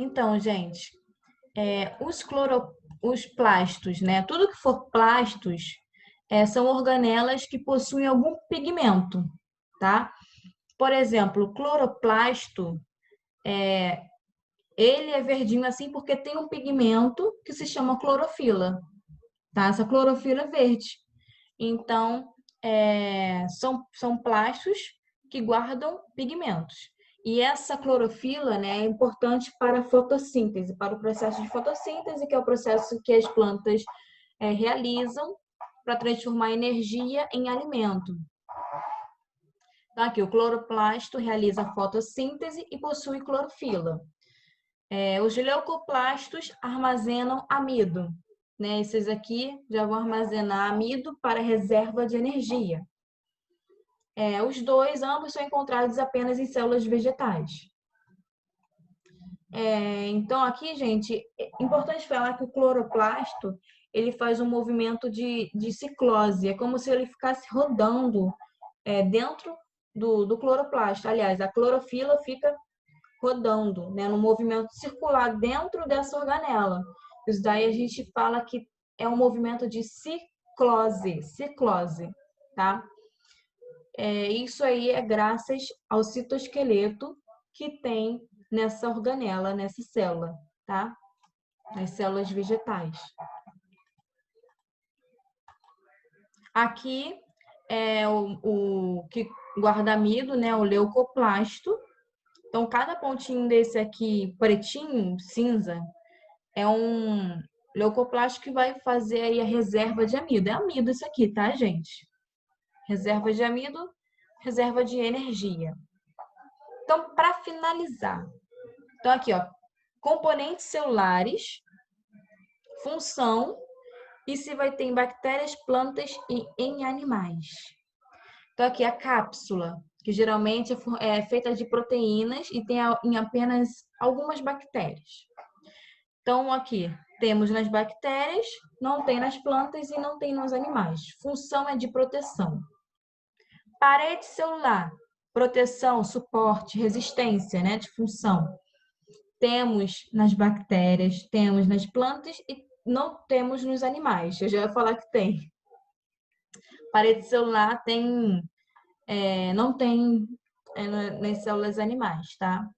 Então, gente, os plastos, né? Tudo que for plastos, são organelas que possuem algum pigmento, tá? Por exemplo, o cloroplasto, ele é verdinho assim porque tem um pigmento que se chama clorofila, tá? Essa clorofila é verde. Então, são plastos que guardam pigmentos. E essa clorofila, né, é importante para a fotossíntese, para o processo de fotossíntese, que é o processo que as plantas realizam para transformar energia em alimento. Então, aqui, o cloroplasto realiza a fotossíntese e possui clorofila. Os leucoplastos armazenam amido, né? Esses aqui já vão armazenar amido para reserva de energia. Ambos são encontrados apenas em células vegetais. Então, aqui, gente, é importante falar que o cloroplasto, ele faz um movimento de ciclose. É como se ele ficasse rodando dentro do cloroplasto. Aliás, a clorofila fica rodando, né, no movimento circular dentro dessa organela. Isso daí a gente fala que é um movimento de ciclose, tá? Isso aí é graças ao citoesqueleto que tem nessa organela, nessa célula, tá? Nas células vegetais. Aqui é o que guarda amido, né? O leucoplasto. Então, cada pontinho desse aqui, pretinho, cinza, é um leucoplasto que vai fazer aí a reserva de amido. É amido isso aqui, tá, gente? Reserva de amido, reserva de energia. Então, para finalizar, então aqui, ó, componentes celulares, função e se vai ter em bactérias, plantas e em animais. Então, aqui a cápsula, que geralmente é feita de proteínas e tem em apenas algumas bactérias. Então, aqui temos nas bactérias, não tem nas plantas e não tem nos animais. Função é de proteção. Parede celular, proteção, suporte, resistência, né, de função. Temos nas bactérias, temos nas plantas e não temos nos animais. Eu já ia falar que tem. Parede celular não tem nas células animais, tá?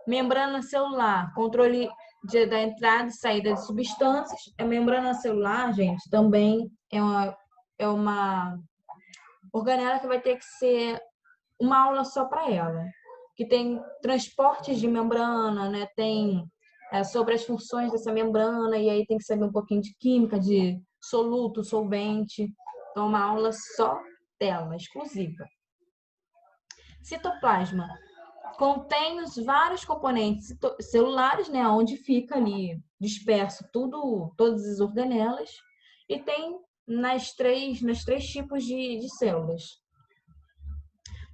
Membrana celular, controle da entrada e saída de substâncias. A membrana celular, gente, também é uma organela que vai ter que ser uma aula só para ela. Que tem transportes de membrana, né? Tem sobre as funções dessa membrana, e aí tem que saber um pouquinho de química, de soluto, solvente. Então, uma aula só dela, exclusiva. Citoplasma contém os vários componentes celulares, né, onde fica ali disperso todas as organelas, e tem nas três tipos de células.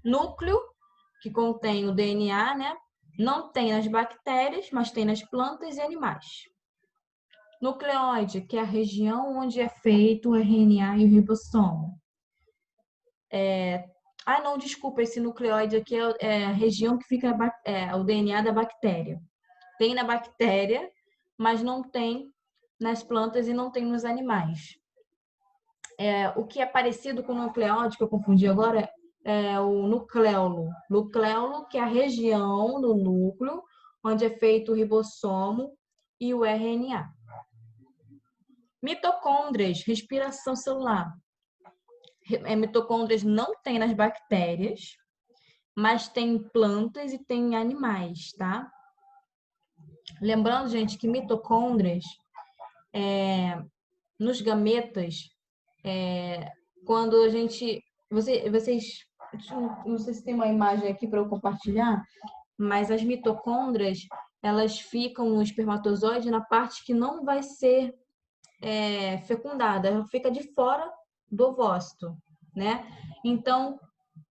Núcleo, que contém o DNA, né, não tem nas bactérias, mas tem nas plantas e animais. Nucleóide, que é a região onde é feito o RNA e o ribossomo. Não, desculpa, esse nucleóide aqui é a região que fica o DNA da bactéria. Tem na bactéria, mas não tem nas plantas e não tem nos animais. O que é parecido com o nucleóide, que eu confundi agora, é o nucleolo. Nucleolo, que é a região do núcleo onde é feito o ribossomo e o RNA. Mitocôndrias, respiração celular. Mitocôndrias não tem nas bactérias, mas tem em plantas e tem em animais, tá? Lembrando, gente, que mitocôndrias, nos gametas, quando a gente... Vocês... Não sei se tem uma imagem aqui para eu compartilhar, mas as mitocôndrias, elas ficam no espermatozoide na parte que não vai ser fecundada, ela fica de fora do ovócito, né? Então,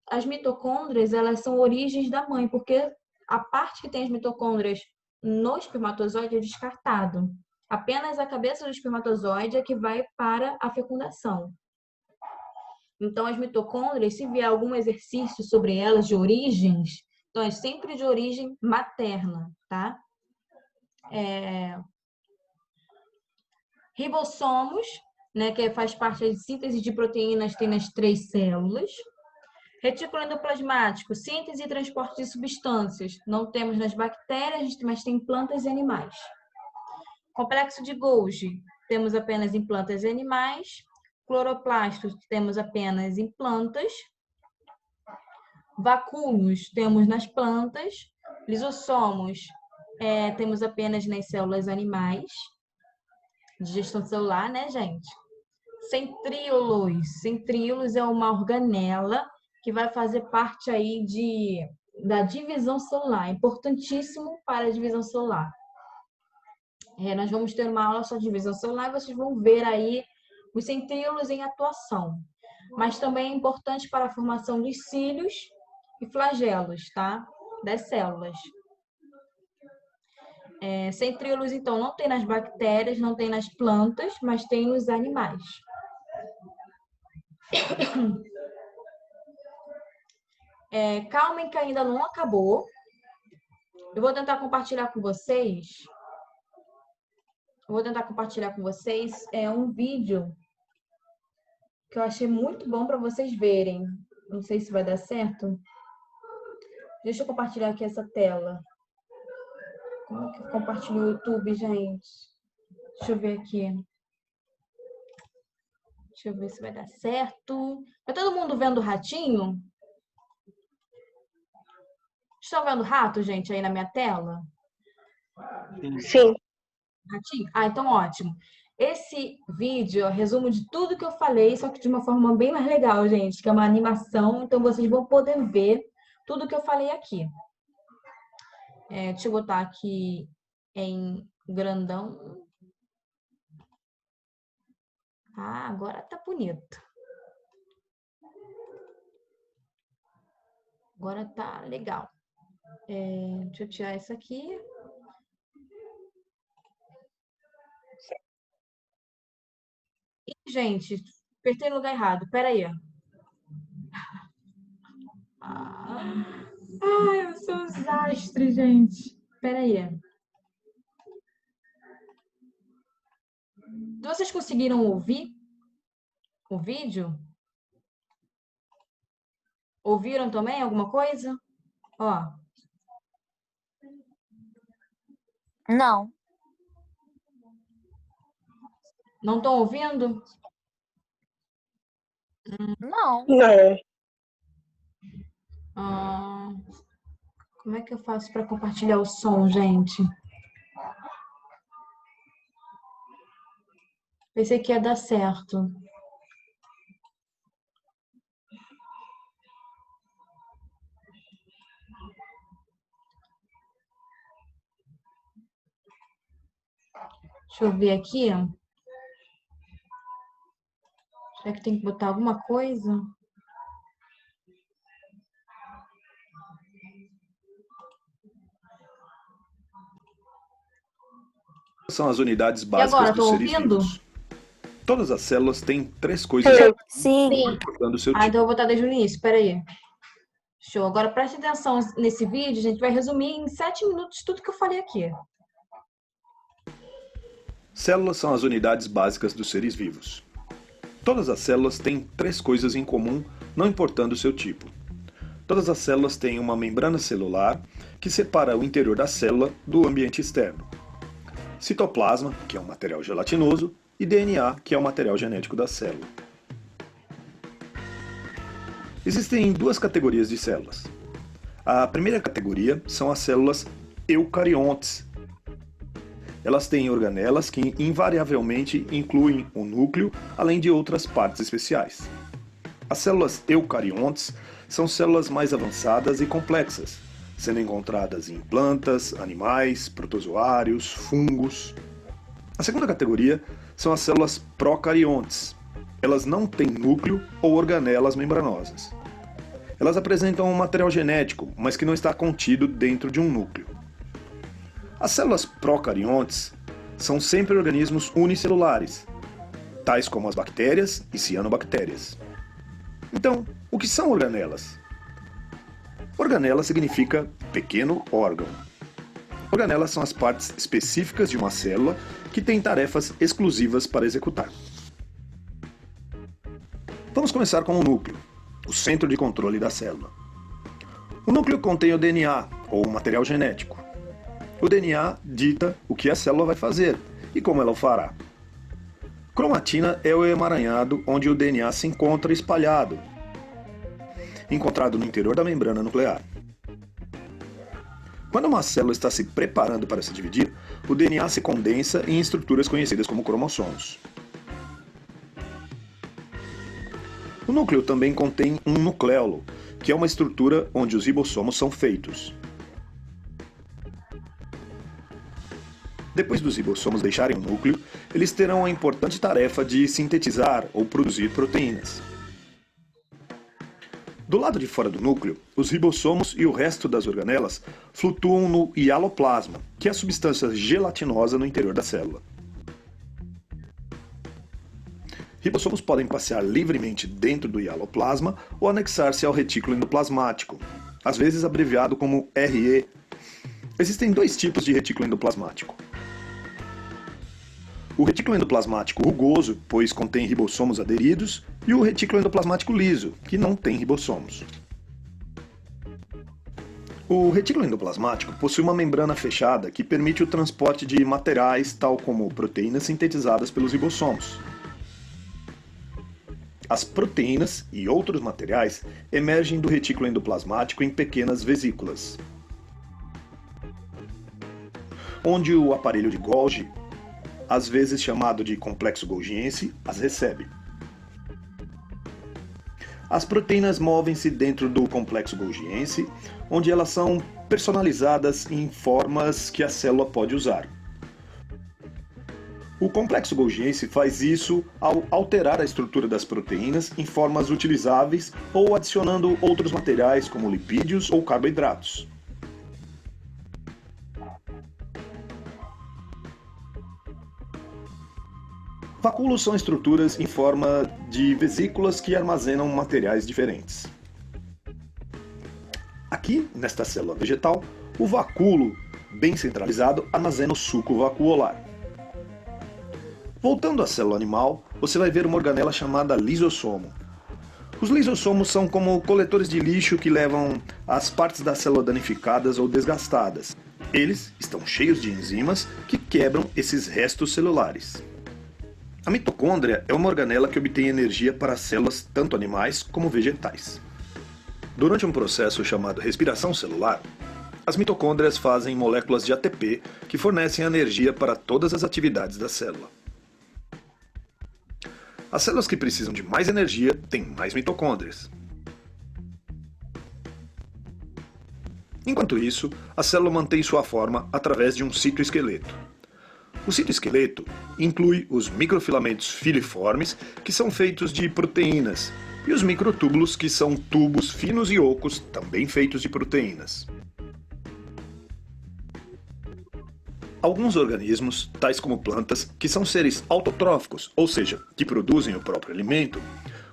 as mitocôndrias, elas são origens da mãe, porque a parte que tem as mitocôndrias no espermatozoide é descartado. Apenas a cabeça do espermatozoide é que vai para a fecundação. Então, as mitocôndrias, se vier algum exercício sobre elas de origens, então é sempre de origem materna, tá? Ribossomos, né, que faz parte da síntese de proteínas, tem nas 3 células. Retículo endoplasmático, síntese e transporte de substâncias. Não temos nas bactérias, mas tem em plantas e animais. Complexo de Golgi, temos apenas em plantas e animais. Cloroplastos, temos apenas em plantas. Vacúolos, temos nas plantas. Lisossomos, temos apenas nas células animais. Digestão celular, né, gente? Centríolos é uma organela que vai fazer parte aí da divisão celular. É importantíssimo para a divisão celular. Nós vamos ter uma aula sobre divisão celular e vocês vão ver aí os centríolos em atuação. Mas também é importante para a formação dos cílios e flagelos, tá? Das células. Centríolos, então, não tem nas bactérias, não tem nas plantas, mas tem nos animais. Calmem que ainda não acabou. Eu vou tentar compartilhar com vocês. Um vídeo que eu achei muito bom para vocês verem. Não sei se vai dar certo. Deixa eu compartilhar aqui essa tela. Como é que eu compartilho o YouTube, gente? Deixa eu ver aqui. Deixa eu ver se vai dar certo. Tá todo mundo vendo o ratinho? Estão vendo o rato, gente, aí na minha tela? Sim. Ratinho? Então ótimo. Esse vídeo é o resumo de tudo que eu falei, só que de uma forma bem mais legal, gente, que é uma animação, então vocês vão poder ver tudo que eu falei aqui. Deixa eu botar aqui em grandão. Agora tá bonito. Agora tá legal. Deixa eu tirar isso aqui. Gente, apertei no lugar errado. Pera aí. Eu sou um desastre, gente. Pera aí. Vocês conseguiram ouvir o vídeo? Ouviram também alguma coisa? Ó. Não. Não estão ouvindo? Não. Como é que eu faço para compartilhar o som, gente? Pensei que ia dar certo. Deixa eu ver aqui. Será que tem que botar alguma coisa? São as unidades básicas agora, dos seres ouvindo? vivos. Todas as células têm 3 coisas Sim. importando o seu tipo. Então eu vou botar desde o início, peraí. Show. Agora preste atenção nesse vídeo, a gente vai resumir em 7 minutos tudo que eu falei aqui. Células são as unidades básicas dos seres vivos. Todas as células têm 3 coisas em comum, não importando o seu tipo. Todas as células têm uma membrana celular que separa o interior da célula do ambiente externo. Citoplasma, que é um material gelatinoso, e DNA, que é o material genético da célula. Existem 2 categorias de células. A primeira categoria são as células eucariontes. Elas têm organelas que invariavelmente incluem o núcleo, além de outras partes especiais. As células eucariontes são células mais avançadas e complexas, sendo encontradas em plantas, animais, protozoários, fungos. A segunda categoria são as células procariontes. Elas não têm núcleo ou organelas membranosas. Elas apresentam um material genético, mas que não está contido dentro de um núcleo. As células procariontes são sempre organismos unicelulares, tais como as bactérias e cianobactérias. Então, o que são organelas? Organela significa pequeno órgão. Organelas são as partes específicas de uma célula que têm tarefas exclusivas para executar. Vamos começar com o núcleo, o centro de controle da célula. O núcleo contém o DNA, ou material genético. O DNA dita o que a célula vai fazer e como ela o fará. Cromatina é o emaranhado onde o DNA se encontra espalhado, encontrado no interior da membrana nuclear. Quando uma célula está se preparando para se dividir, o DNA se condensa em estruturas conhecidas como cromossomos. O núcleo também contém um nucleolo, que é uma estrutura onde os ribossomos são feitos. Depois dos ribossomos deixarem o núcleo, eles terão a importante tarefa de sintetizar ou produzir proteínas. Do lado de fora do núcleo, os ribossomos e o resto das organelas flutuam no hialoplasma, que é a substância gelatinosa no interior da célula. Ribossomos podem passear livremente dentro do hialoplasma ou anexar-se ao retículo endoplasmático, às vezes abreviado como RE. Existem dois tipos de retículo endoplasmático. O retículo endoplasmático rugoso, pois contém ribossomos aderidos, e o retículo endoplasmático liso, que não tem ribossomos. O retículo endoplasmático possui uma membrana fechada que permite o transporte de materiais, tal como proteínas sintetizadas pelos ribossomos. As proteínas e outros materiais emergem do retículo endoplasmático em pequenas vesículas, onde o aparelho de Golgi, às vezes chamado de complexo golgiense, as recebe. As proteínas movem-se dentro do complexo golgiense, onde elas são personalizadas em formas que a célula pode usar. O complexo golgiense faz isso ao alterar a estrutura das proteínas em formas utilizáveis ou adicionando outros materiais como lipídios ou carboidratos. Vacúolos são estruturas em forma de vesículas que armazenam materiais diferentes. Aqui, nesta célula vegetal, o vacúolo, bem centralizado, armazena o suco vacuolar. Voltando à célula animal, você vai ver uma organela chamada lisossomo. Os lisossomos são como coletores de lixo que levam as partes da célula danificadas ou desgastadas. Eles estão cheios de enzimas que quebram esses restos celulares. A mitocôndria é uma organela que obtém energia para células tanto animais como vegetais. Durante um processo chamado respiração celular, as mitocôndrias fazem moléculas de ATP que fornecem energia para todas as atividades da célula. As células que precisam de mais energia têm mais mitocôndrias. Enquanto isso, a célula mantém sua forma através de um citoesqueleto. O citoesqueleto inclui os microfilamentos filiformes, que são feitos de proteínas, e os microtúbulos, que são tubos finos e ocos, também feitos de proteínas. Alguns organismos, tais como plantas, que são seres autotróficos, ou seja, que produzem o próprio alimento,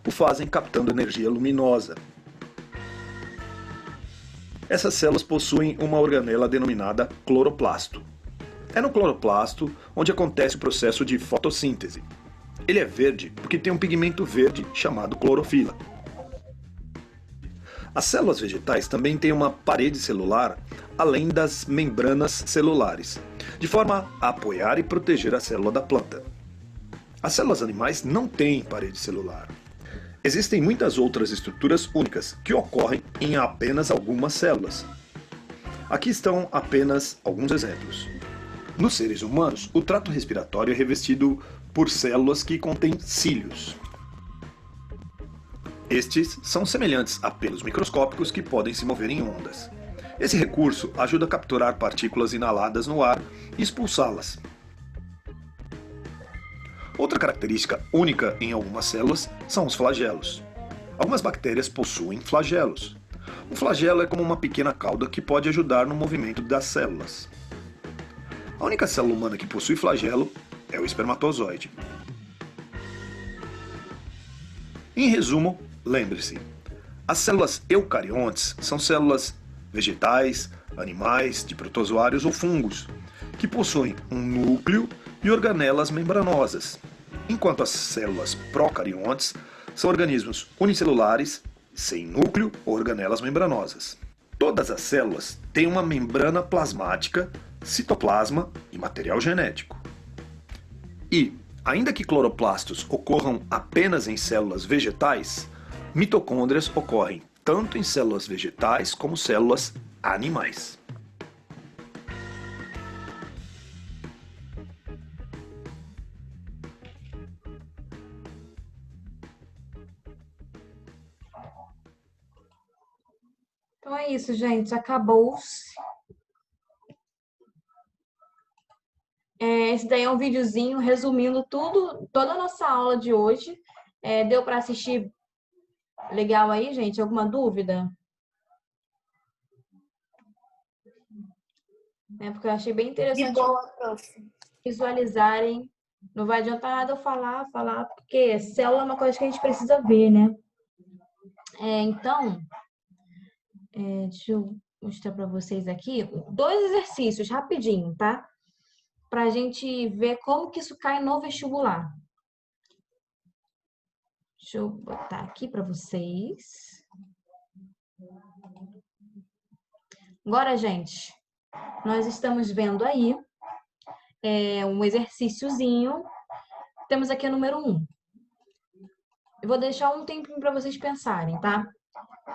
o fazem captando energia luminosa. Essas células possuem uma organela denominada cloroplasto. É no cloroplasto onde acontece o processo de fotossíntese. Ele é verde porque tem um pigmento verde chamado clorofila. As células vegetais também têm uma parede celular além das membranas celulares, de forma a apoiar e proteger a célula da planta. As células animais não têm parede celular. Existem muitas outras estruturas únicas que ocorrem em apenas algumas células. Aqui estão apenas alguns exemplos. Nos seres humanos, o trato respiratório é revestido por células que contêm cílios. Estes são semelhantes a pelos microscópicos que podem se mover em ondas. Esse recurso ajuda a capturar partículas inaladas no ar e expulsá-las. Outra característica única em algumas células são os flagelos. Algumas bactérias possuem flagelos. Um flagelo é como uma pequena cauda que pode ajudar no movimento das células. A única célula humana que possui flagelo é o espermatozoide. Em resumo, lembre-se, as células eucariontes são células vegetais, animais, de protozoários ou fungos, que possuem um núcleo e organelas membranosas, enquanto as células procariontes são organismos unicelulares, sem núcleo ou organelas membranosas. Todas as células têm uma membrana plasmática, citoplasma e material genético. E, ainda que cloroplastos ocorram apenas em células vegetais, mitocôndrias ocorrem tanto em células vegetais como células animais. Então é isso, gente. Acabou-se. Esse daí é um videozinho resumindo tudo, toda a nossa aula de hoje. Deu para assistir legal aí, gente? Alguma dúvida? Porque eu achei bem interessante visualizarem. Não vai adiantar nada eu falar, porque célula é uma coisa que a gente precisa ver, né? Então, deixa eu mostrar para vocês aqui 2 exercícios rapidinho, tá? Para a gente ver como que isso cai no vestibular. Deixa eu botar aqui para vocês. Agora, gente, nós estamos vendo aí um exercíciozinho. Temos aqui o número 1. Eu vou deixar um tempinho para vocês pensarem, tá?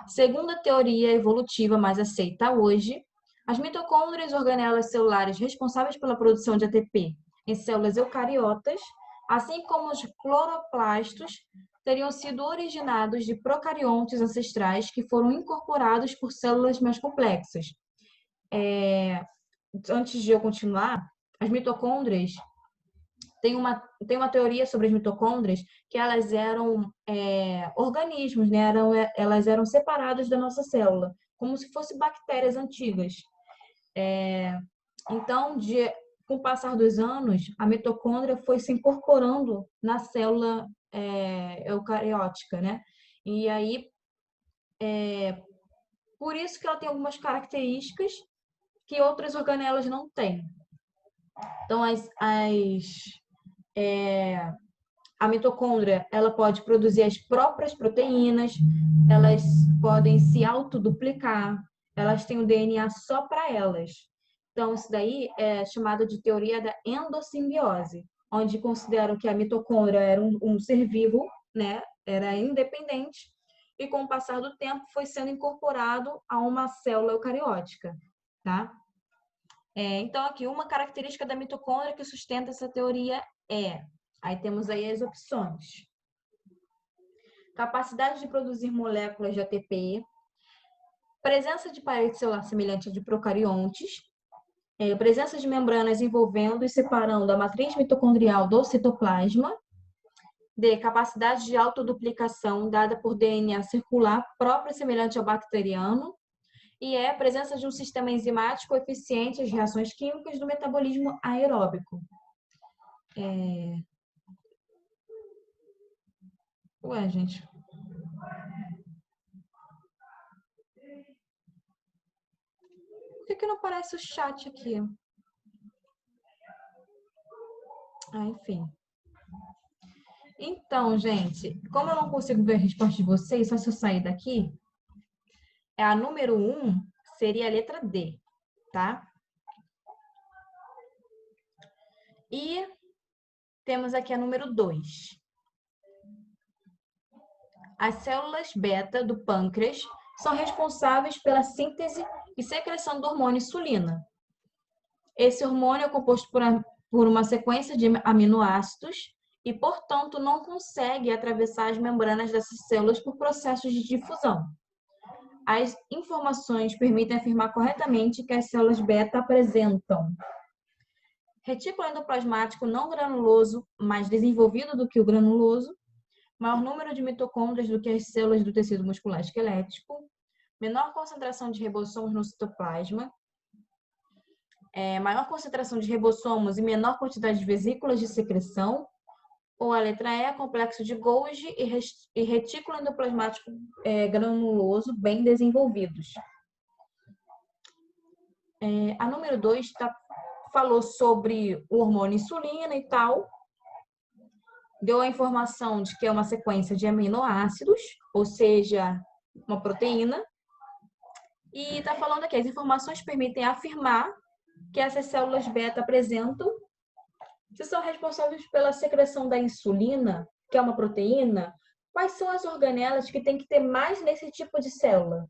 Segundo a teoria evolutiva mais aceita hoje, as mitocôndrias, organelas celulares responsáveis pela produção de ATP em células eucariotas, assim como os cloroplastos, teriam sido originados de procariontes ancestrais que foram incorporados por células mais complexas. Antes de eu continuar, as mitocôndrias, tem uma teoria sobre as mitocôndrias que elas eram organismos, né? Elas eram separadas da nossa célula, como se fossem bactérias antigas. Então, com o passar dos anos, a mitocôndria foi se incorporando na célula eucariótica, né? E aí, por isso que ela tem algumas características que outras organelas não têm. Então, a mitocôndria, ela pode produzir as próprias proteínas, elas podem se autoduplicar, elas têm o DNA só para elas. Então, isso daí é chamado de teoria da endossimbiose, onde consideram que a mitocôndria era um ser vivo, né? Era independente, e com o passar do tempo foi sendo incorporado a uma célula eucariótica, tá? Então, aqui, uma característica da mitocôndria que sustenta essa teoria aí temos aí as opções. Capacidade de produzir moléculas de ATP, presença de parede celular semelhante à de procariontes, presença de membranas envolvendo e separando a matriz mitocondrial do citoplasma, D, capacidade de autoduplicação dada por DNA circular própria semelhante ao bacteriano, e presença de um sistema enzimático eficiente às reações químicas do metabolismo aeróbico. Ué, gente. Por que não aparece o chat aqui? Enfim. Então, gente, como eu não consigo ver a resposta de vocês, só se eu sair daqui, a número 1 seria a letra D, tá? E temos aqui a número 2. As células beta do pâncreas são responsáveis pela síntese e secreção do hormônio insulina. Esse hormônio é composto por uma sequência de aminoácidos e, portanto, não consegue atravessar as membranas dessas células por processos de difusão. As informações permitem afirmar corretamente que as células beta apresentam retículo endoplasmático não granuloso, mais desenvolvido do que o granuloso, maior número de mitocôndrias do que as células do tecido muscular esquelético, menor concentração de ribossomos no citoplasma, maior concentração de ribossomos e menor quantidade de vesículas de secreção, ou a letra E, complexo de Golgi e retículo endoplasmático granuloso bem desenvolvidos. A número 2 falou sobre o hormônio insulina e tal. Deu a informação de que é uma sequência de aminoácidos, ou seja, uma proteína. E está falando aqui, as informações permitem afirmar que essas células beta apresentam, se são responsáveis pela secreção da insulina, que é uma proteína, quais são as organelas que tem que ter mais nesse tipo de célula?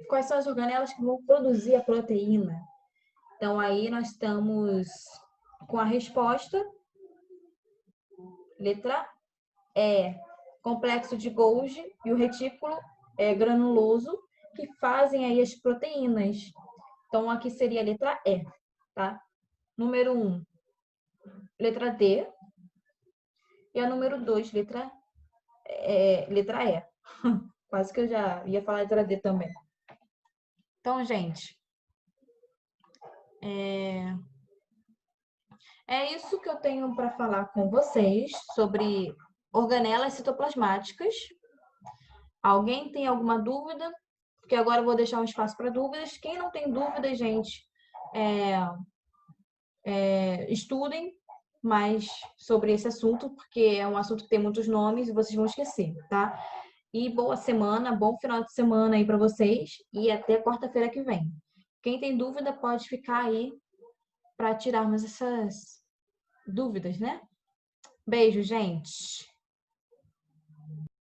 Quais são as organelas que vão produzir a proteína? Então, aí nós estamos com a resposta. Letra E, complexo de Golgi e o retículo granuloso, que fazem aí as proteínas. Então, aqui seria a letra E, tá? Número 1, letra D. E a número 2, letra E. Quase que eu já ia falar letra D também. Então, gente, é isso que eu tenho para falar com vocês sobre organelas citoplasmáticas. Alguém tem alguma dúvida? Porque agora eu vou deixar um espaço para dúvidas. Quem não tem dúvida, gente, estudem mais sobre esse assunto, porque é um assunto que tem muitos nomes e vocês vão esquecer, tá? E boa semana, bom final de semana aí para vocês e até quarta-feira que vem. Quem tem dúvida pode ficar aí para tirarmos essas dúvidas, né? Beijo, gente!